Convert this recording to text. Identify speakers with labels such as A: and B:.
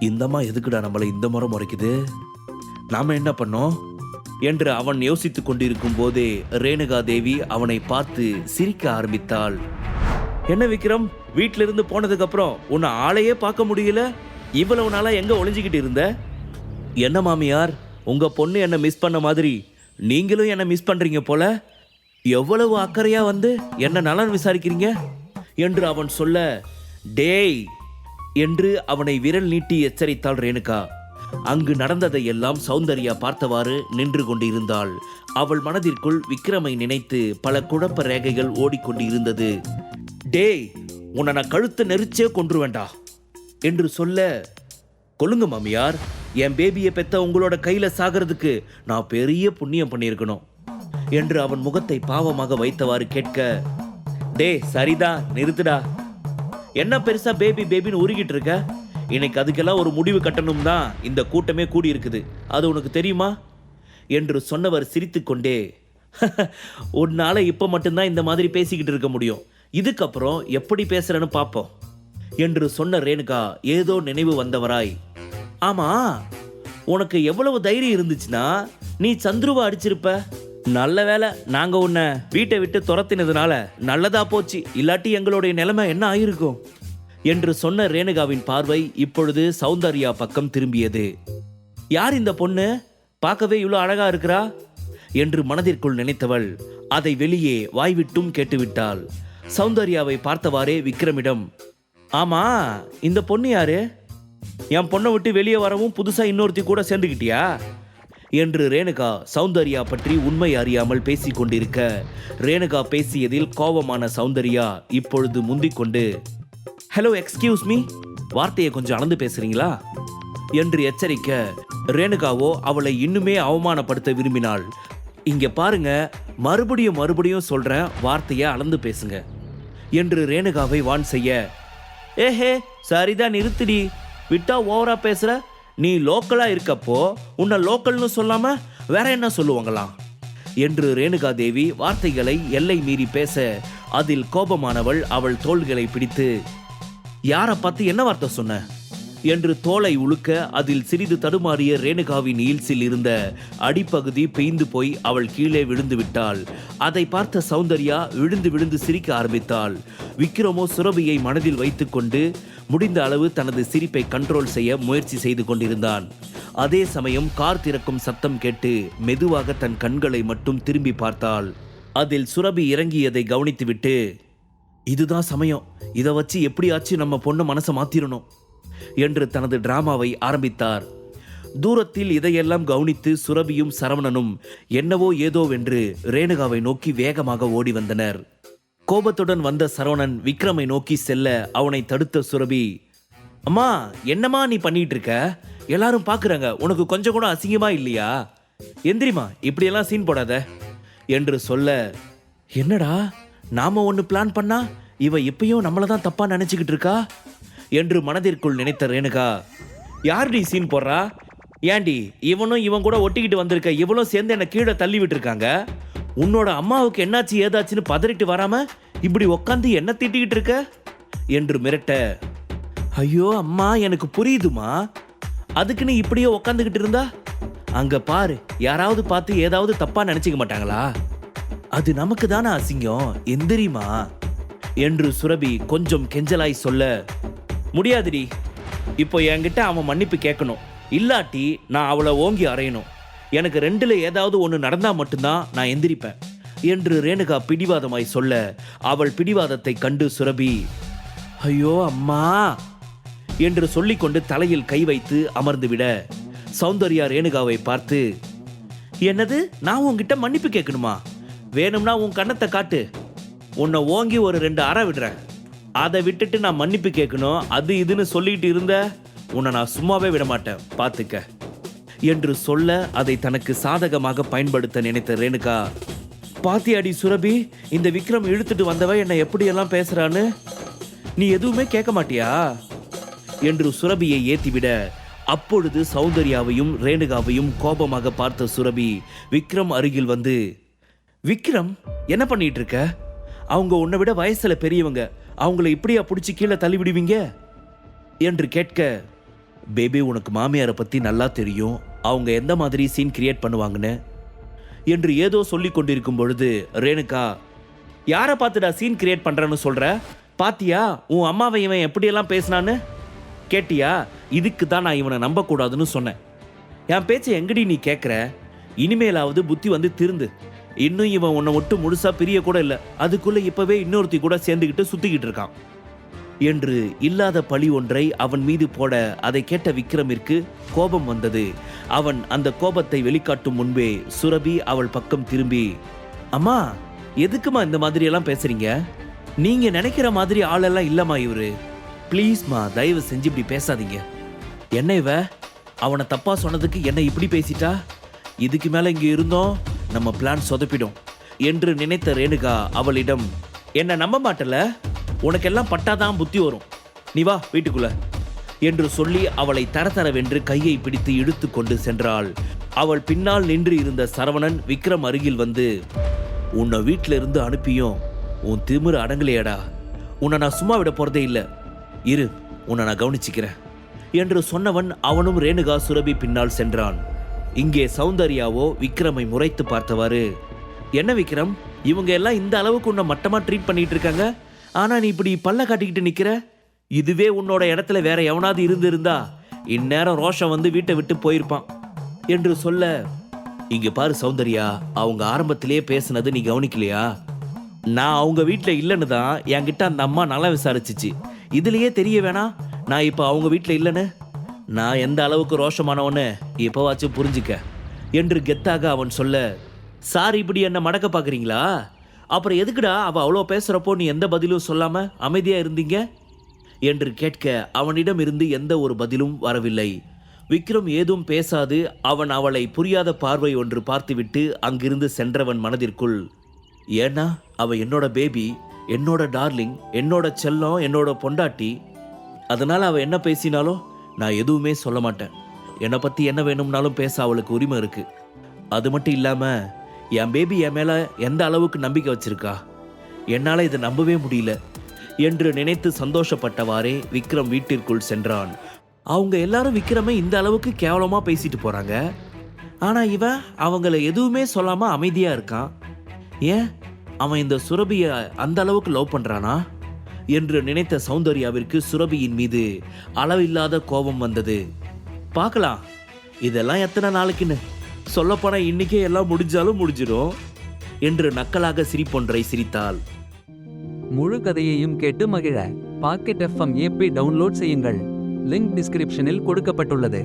A: இந்தம்மா எதுக்குடா நம்மளை இந்த முறை முறைக்குது, நாம என்ன பண்ணோம் என்று அவன் யோசித்துக் கொண்டிருக்கும் போதே ரேணுகா தேவி அவனை பார்த்து சிரிக்க ஆரம்பித்தாள். என்ன விக்ரம், வீட்டில இருந்து போனதுக்கு அப்புறம் உன்னை ஆளையே பார்க்க முடியல, இவ்வளவு நாளா எங்க ஒளிஞ்சுக்கிட்டு இருந்த? என்ன மாமியார், உங்க பொண்ணு என்ன மிஸ் பண்ண மாதிரி நீங்களும் என்ன மிஸ் பண்றீங்க போல, எவ்வளவு அக்கறையா வந்து என்ன நலன் விசாரிக்கிறீங்க என்று அவன் சொல்ல, டேய் என்று அவனை விரல் நீட்டி எச்சரித்தாள் ரேணுகா. அங்கு நடந்ததை எல்லாம் சௌந்தர்யா பார்த்தவாறு நின்று கொண்டிருந்தாள். அவள் மனதிற்குள் விக்ரமை நினைத்து பல குழப்ப ரேகைகள் ஓடிக்கொண்டிருந்தது. டேய், உன்னை நான் கழுத்தை நெரிச்சே கொன்றுவேண்டா என்று சொல்ல, கொல்லுங்க மாமியார், என் பேபியை பெத்த உங்களோட கையில சாகிறதுக்கு நான் பெரிய புண்ணியம் பண்ணியிருக்கணும் என்று அவன் முகத்தை பாவமாக வைத்தவாறு கேட்க, டே சரிதா நிறுத்துடா, என்ன பெருசா பேபி பேபின்னு உருகிட்டு இருக்க, இன்னைக்கு அதுக்கெல்லாம் ஒரு முடிவு கட்டணும் தான் இந்த கூட்டமே கூடி இருக்குது, அது உனக்கு தெரியுமா என்று சொன்னவர் சிரித்துக்கொண்டே, உன்னால இப்ப மட்டும்தான் இந்த மாதிரி பேசிக்கிட்டு இருக்க முடியும், இதுக்கப்புறம் எப்படி பேசுறேன்னு பார்ப்போம் என்று சொன்ன ரேணுகா ஏதோ நினைவு வந்தவராய், ஆமா உனக்கு எவ்வளவு தைரியம் இருந்துச்சுன்னா நீ சந்துருவை அடிச்சிருப்ப, நல்ல வேலை நாங்க உன்னை வீட்டை விட்டு துரத்தினதுனால நல்லதா போச்சு, இல்லாட்டி எங்களுடைய நிலைமை என்ன ஆயிருக்கும் என்று சொன்ன ரேணுகாவின் பார்வை இப்பொழுது சௌந்தர்யா பக்கம் திரும்பியது. யார் இந்த பொண்ணு, பார்க்கவே இவ்வளோ அழகா இருக்கிறா என்று மனதிற்குள் நினைத்தவள் அதை வெளியே வாய்விட்டும் கேட்டுவிட்டாள். சௌந்தர்யாவை பார்த்தவாறே விக்ரமிடம், ஆமா இந்த பொண்ணு யாரு, என் பொண்ணை விட்டு வெளியே வரவும் புதுசா இன்னொருத்தி கூட சேர்ந்துக்கிட்டியா என்று ரேணுகா சௌந்தர்யா பற்றி உண்மை அறியாமல் பேசிக் கொண்டிருக்க, ரேணுகா பேசியதில் கோபமான சௌந்தர்யா இப்பொழுது முந்திக்கொண்டு, ஹலோ எக்ஸ்கியூஸ் மீ, வார்த்தையை கொஞ்சம் அளந்து பேசுறீங்களா என்று எச்சரிக்க, ரேணுகாவோ அவளை இன்னுமே அவமானப்படுத்த விரும்பினாள். இங்க பாருங்க, மறுபடியும் சொல்றேன், வார்த்தையை அளந்து பேசுங்க என்று ரேணுகாவை வான் செய்ய, ஏஹே சரிதான் நிறுத்துடி, விட்டா ஓவரா பேசுற, நீ லோக்கலா இருக்கப்போ உன்னை லோக்கல்னு சொல்லாம வேற என்ன சொல்லுவாங்களாம் என்று ரேணுகா தேவி வார்த்தைகளை எல்லை மீறி பேச, அதில் கோபமானவள் அவள் தோள்களை பிடித்து, யாரை பார்த்து என்ன வார்த்தை சொன்ன என்று தோலை உழுக்க, அதில் சிறிது தடுமாறிய ரேணுகாவின் ஈல்ஸில் இருந்த அடிப்பகுதி பெய்ந்து போய் அவள் கீழே விழுந்து விட்டாள். அதை பார்த்த சௌந்தர்யா விழுந்து சிரிக்க ஆரம்பித்தாள். விக்ரமோ சுரபியை மனதில் வைத்துக்கொண்டு முடிந்த அளவு தனது சிரிப்பை கண்ட்ரோல் செய்ய முயற்சி செய்து கொண்டிருந்தான். அதே சமயம் கார் திறக்கும் சத்தம் கேட்டு மெதுவாக தன் கண்களை மட்டும் திரும்பி பார்த்தாள். அதில் சுரபி இறங்கியதை கவனித்துவிட்டு, இதுதான் சமயம், இதை வச்சு எப்படியாச்சும் நம்ம பொண்ணு மனசை மாத்திரணும் என்று தனது டிராமாவை ஆரம்பித்தார். தூரத்தில் இதையெல்லாம் கவனித்து சுரபியும் சரவணனும் என்னவோ ஏதோவென்று ரேணுகாவை நோக்கி வேகமாக ஓடி வந்தனர். கோபத்துடன் வந்த சரவணன் விக்ரமை நோக்கி செல்ல அவனை தடுத்த சுரபி, அம்மா என்னம்மா நீ பண்ணிட்டு இருக்க, எல்லாரும் பாக்குறாங்க, உனக்கு கொஞ்சம் கூட அசிங்கமா இல்லையா, எந்திரிமா, இப்படியெல்லாம் சீன் போடாத என்று சொல்ல, என்னடா நாம ஒன்னு பிளான் பண்ணா இவ இப்பயும் நம்மளதான் தப்பா நினைச்சுக்கிட்டு இருக்கா என்று மனதிற்குள் நினைத்த ரேணுகா, யார்டி சீன் போடுறா, ஏண்டி இவனும் இவன் கூட ஒட்டிக்கிட்டு வந்திருக்க இவளும் சேர்ந்து என்ன கீழே தள்ளி விட்டுருக்காங்க, உன்னோட அம்மாவுக்கு என்னாச்சு ஏதாச்சுன்னு பதறிட்டு வராம இப்படி உக்காந்து என்ன திட்டிக்கிட்டு இருக்க என்று மிரட்ட, ஐயோ அம்மா எனக்கு புரியுதுமா, அதுக்குன்னு இப்படியே உக்காந்துக்கிட்டு இருந்தா அங்க பாரு, யாராவது பார்த்து ஏதாவது தப்பா நினைச்சுக்க மாட்டாங்களா, அது நமக்கு தானே அசிங்கம், எந்திரிமா என்று சுரபி கொஞ்சம் கெஞ்சலாய் சொல்ல, முடியாதுடி, இப்போ என்கிட்ட அவன் மன்னிப்பு கேட்கணும், இல்லாட்டி நான் அவளை ஓங்கி அறையணும், எனக்கு ரெண்டுல ஏதாவது ஒன்று நடந்தா மட்டும்தான் நான் எந்திரிப்பேன் என்று ரேணுகா பிடிவாதமாய் சொல்ல, அவள் பிடிவாதத்தை கண்டு சுரபி, ஐயோ அம்மா என்று சொல்லிக்கொண்டு தலையில் கை வைத்து அமர்ந்துவிட, சௌந்தர்யா ரேணுகாவை பார்த்து, என்னது நான் உன்கிட்ட மன்னிப்பு கேட்கணுமா, வேணும்னா உன் கண்ணத்தை காட்டு, உன்னை ஓங்கி ஒரு 2 அறை விடுறேன், அதை விட்டுட்டு நான் மன்னிப்பு கேட்கணும் அது இதுன்னு சொல்லிட்டு இருந்த உன்னை நான் சும்மாவே விட மாட்டேன் பார்த்துக்க என்று சொல்ல, அதை தனக்கு சாதகமாக பயன்படுத்த நினைத்த ரேணுகா, பாத்தியாடி சுரபி, இந்த விக்ரம் இழுத்துட்டு வந்தவ என்னை எப்படியெல்லாம் பேசுறான்னு, நீ எதுவுமே கேட்க மாட்டியா என்று சுரபியை ஏத்திவிட, அப்பொழுது சௌந்தர்யாவையும் ரேணுகாவையும் கோபமாக பார்த்த சுரபி விக்ரம் அருகில் வந்து, விக்ரம் என்ன பண்ணிட்டு இருக்க, அவங்க உன்னை விட வயசுல பெரியவங்க, அவங்கள இப்படியா பிடிச்சி கீழே தள்ளி விடுவீங்க என்று கேட்க, பேபி உனக்கு மாமியாரை பற்றி நல்லா தெரியும், அவங்க எந்த மாதிரி சீன் கிரியேட் பண்ணுவாங்கன்னு என்று ஏதோ சொல்லி கொண்டிருக்கும் பொழுது ரேணுகா, யாரை பார்த்துடா சீன் கிரியேட் பண்ணுறேன்னு சொல்கிற? பாத்தியா உன் அம்மாவை இவன் எப்படியெல்லாம் பேசினான்னு? கேட்டியா? இதுக்கு தான் நான் இவனை நம்பக்கூடாதுன்னு சொன்னேன். என் பேச்சை எங்கடி நீ கேட்குற? இனிமேலாவது புத்தி வந்து திருந்து. இன்னும் இவன் உன்னை விட்டு முழுசா பிரிய கூட இல்லை, அதுக்குள்ளே இப்போவே இன்னொருத்தி கூட சேர்ந்துக்கிட்டு சுற்றிக்கிட்டு இருக்கான் என்று இல்லாத பழி ஒன்றை அவன் மீது போட அதை கேட்ட விக்ரமிற்கு கோபம் வந்தது. அவன் அந்த கோபத்தை வெளிக்காட்டும் முன்பே சுரபி அவள் பக்கம் திரும்பி, அம்மா எதுக்குமா இந்த மாதிரி எல்லாம் பேசுறீங்க? நீங்க நினைக்கிற மாதிரி ஆளெல்லாம் இல்லம்மா இவரு. ப்ளீஸ்மா தயவு செஞ்சு இப்படி பேசாதீங்க. என்ன இவ அவனை தப்பா சொன்னதுக்கு என்ன இப்படி பேசிட்டா? இதுக்கு மேல இங்க இருந்தோம் நம்ம பிளான் சொதப்பிடும் என்று நினைத்த ரேணுகா அவளிடம், என்ன நம்ப மாட்டல, உனக்கெல்லாம் பட்டாதான் புத்தி வரும், நீ வா வீட்டுக்குள்ள என்று சொல்லி அவளை தரதரவென்று கையை பிடித்து இழுத்து கொண்டு சென்றாள். அவள் பின்னால் நின்று இருந்த சரவணன் விக்ரம் அருகில் வந்து, உன்னை வீட்டில இருந்து அனுப்பியும் உன் திமிரு அடங்கலையாடா, உன்னை நான் சும்மா விட போறதே இல்லை, இரு உன்னை நான் கவனிச்சுக்கிறேன் என்று சொன்னவன் அவனும் ரேணுகா சுரபி பின்னால் சென்றான். இங்கே சௌந்தர்யாவோ விக்ரமை முறைத்து பார்த்தவாறு, என்ன விக்ரம், இவங்க எல்லாம் இந்த அளவுக்கு உன்னை மட்டமா ட்ரீட் பண்ணிட்டு இருக்காங்க, ஆனா நீ இப்படி பல்ல காட்டிக்கிட்டு நிக்கிற? இதுவே உன்னோட இடத்துல வேற எவனாவது இருந்திருந்தா இந்நேரம் ரோஷம் வந்து வீட்டை விட்டு போயிருப்பான் என்று சொல்ல, இங்க பாரு சௌந்தர்யா, அவங்க ஆரம்பத்திலேயே பேசுனது நீ கவனிக்கலையா? நான் அவங்க வீட்டில் இல்லைன்னு தான் என்கிட்ட அந்த அம்மா நல்லா விசாரிச்சிச்சு. இதுலயே தெரிய வேணாம் நான் இப்போ அவங்க வீட்டில் இல்லைன்னு? நான் எந்த அளவுக்கு ரோஷமானவன்னு இப்போவாச்சும் புரிஞ்சுக்க என்று கெத்தாக அவன் சொல்ல, சார் இப்படி என்ன மடக்க பார்க்குறீங்களா? அப்புறம் எதுக்குடா அவள் அவ்வளோ பேசுகிறப்போ நீ எந்த பதிலும் சொல்லாமல் அமைதியாக இருந்தீங்க என்று கேட்க அவனிடம் இருந்து எந்த ஒரு பதிலும் வரவில்லை. விக்ரம் ஏதும் பேசாது அவன் அவளை புரியாத பார்வை ஒன்று பார்த்துவிட்டு அங்கிருந்து சென்றவன் மனதிற்குள், ஏன்னா அவள் என்னோட பேபி, என்னோட டார்லிங், என்னோட செல்லம், என்னோட பொண்டாட்டி, அதனால் அவள் என்ன பேசினாலும் நான் எதுவுமே சொல்ல மாட்டேன். என்னை பற்றி என்ன வேணும்னாலும் பேச அவளுக்கு உரிமை இருக்கு. அது மட்டும் இல்லாமல் என் பேபி என் மேலே எந்த அளவுக்கு நம்பிக்கை வச்சிருக்கா, என்னால் இதை நம்பவே முடியல என்று நினைத்து சந்தோஷப்பட்டவாறே விக்ரம் வீட்டிற்குள் சென்றான். அவங்க எல்லாரும் விக்ரமை இந்த அளவுக்கு கேவலமாக பேசிட்டு போகிறாங்க, ஆனால் இவன் அவங்கள எதுவுமே சொல்லாமல் அமைதியாக இருக்கான். ஏன் அவன் இந்த சுரபியை அந்த அளவுக்கு லவ் பண்ணுறானா என்று நினைத்த சௌந்தர்யாவிற்கு சுரபியின் மீது அளவில்லாத கோபம் வந்தது. பார்க்கலாம் இதெல்லாம் எத்தனை நாளைக்குன்னு, சொல்லப்போனா இன்னைக்கே எல்லாம் முடிஞ்சாலும் முடிஞ்சிடும் என்று நக்கலாக சிரிப்பொன்றை சிரித்தாள்.
B: முழு கதையையும் கேட்டு மகிழ பாக்கெட் FM ஆப்பை டவுன்லோட் செய்யுங்கள். லிங்க் டிஸ்கிரிப்ஷனில் கொடுக்கப்பட்டுள்ளது.